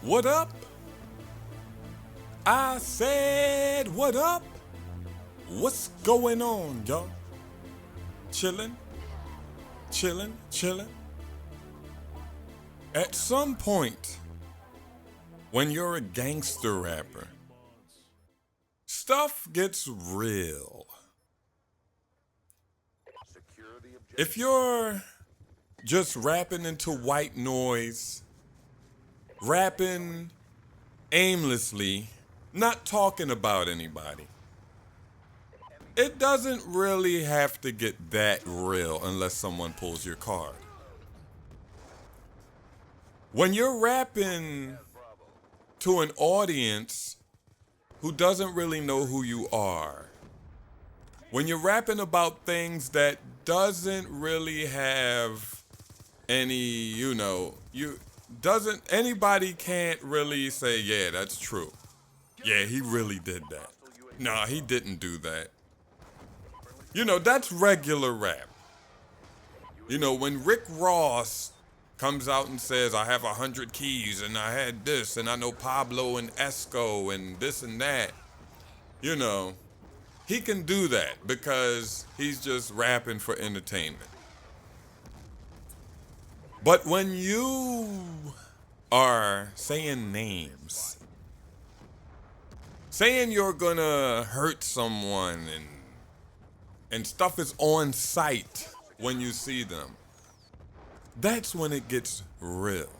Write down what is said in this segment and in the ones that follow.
What up? I said, what up? What's going on, y'all? Chillin', chillin', chillin'. At some point, when you're a gangster rapper, stuff gets real. If you're just rapping into white noise, rapping aimlessly, not talking about anybody, it doesn't really have to get that real unless someone pulls your card. When you're rapping to an audience who doesn't really know who you are, when you're rapping about things that doesn't really have any, anybody can't really say, yeah, that's true. Yeah, he really did that. Nah, he didn't do that. That's regular rap. When Rick Ross comes out and says, I have 100 keys and I had this and I know Pablo and Esco and this and that, he can do that because he's just rapping for entertainment. But when you are saying names, saying you're gonna hurt someone and stuff is on sight when you see them, that's when it gets real.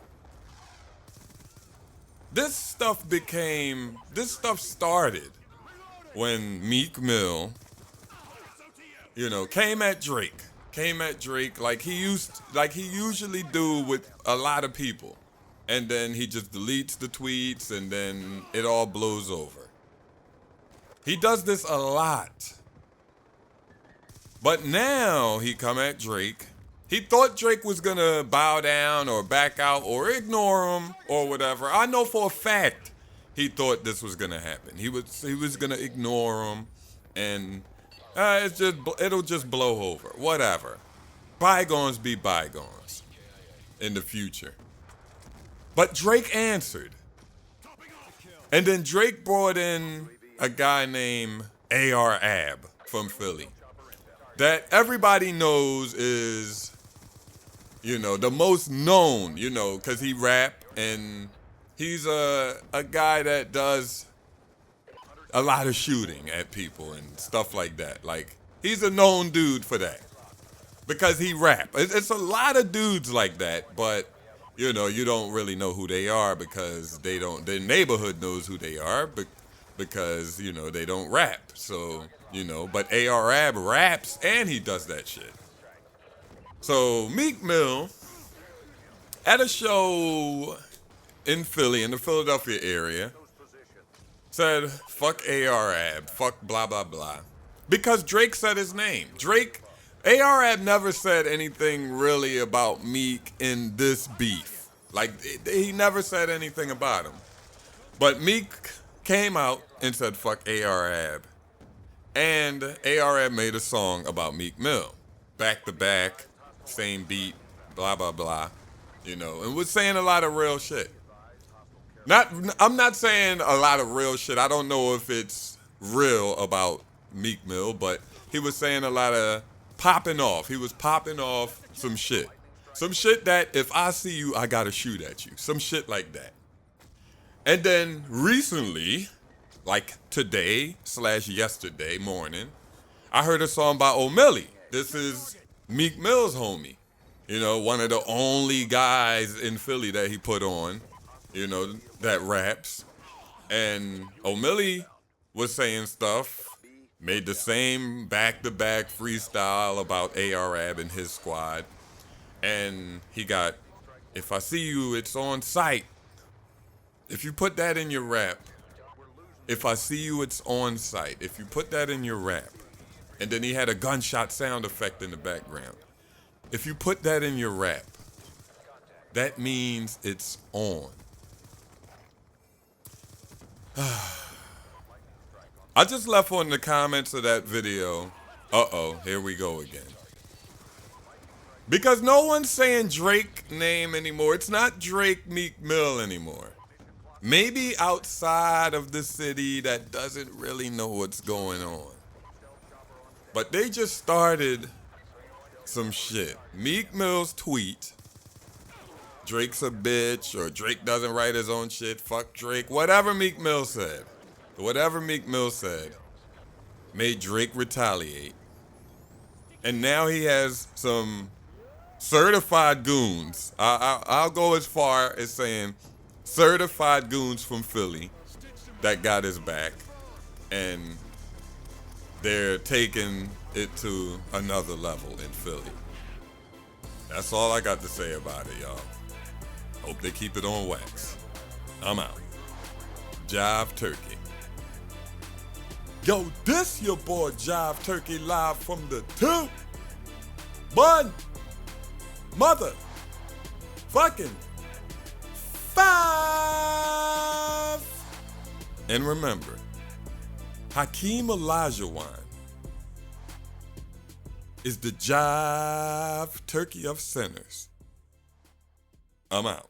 This stuff started when Meek Mill, came at Drake like he usually do with a lot of people. And then he just deletes the tweets and then it all blows over. He does this a lot. But now he come at Drake. He thought Drake was gonna bow down or back out or ignore him or whatever. I know for a fact he thought this was gonna happen. He was gonna ignore him and it'll just blow over. Whatever. Bygones be bygones in the future. But Drake answered. And then Drake brought in a guy named AR from Philly that everybody knows is, the most known, because he rap and he's a guy that does a lot of shooting at people and stuff like that. Like, he's a known dude for that because he rap. It's a lot of dudes like that, but you don't really know who they are because their neighborhood knows who they are because, they don't rap. So, but AR raps and he does that shit. So Meek Mill at a show in Philly, in the Philadelphia area, said, fuck AR fuck blah, blah, blah. Because Drake said his name. AR never said anything really about Meek in this beef. Like, he never said anything about him. But Meek came out and said, fuck AR And AR made a song about Meek Mill. Back to back, same beat, blah, blah, blah. And was saying a lot of real shit. I'm not saying a lot of real shit. I don't know if it's real about Meek Mill, but he was saying a lot of popping off. He was popping off some shit. Some shit that if I see you, I gotta shoot at you. Some shit like that. And then recently, like today/yesterday morning, I heard a song by Omelly. This is Meek Mill's homie. One of the only guys in Philly that he put on, that raps. And Omelly was saying stuff, made the same back-to-back freestyle about AR and his squad. And he got, if I see you, it's on sight. If you put that in your rap, if I see you, it's on sight. If you put that in your rap, and then he had a gunshot sound effect in the background. If you put that in your rap, that means it's on. I just left on the comments of that video, here we go again. Because no one's saying Drake name anymore. It's not Drake Meek Mill anymore. maybe outside of the city that doesn't really know what's going on. But they just started some shit. Meek Mill's tweet, Drake's a bitch, or Drake doesn't write his own shit, fuck Drake, whatever Meek Mill said, made Drake retaliate. And now he has some certified goons. I'll go as far as saying certified goons from Philly that got his back. And they're taking it to another level in Philly. That's all I got to say about it, y'all. Hope they keep it on wax. I'm out. Jive Turkey. Yo, this your boy Jive Turkey live from the 2 1 mother fucking 5. And remember, Hakeem Olajuwon is the Jive Turkey of centers. I'm out.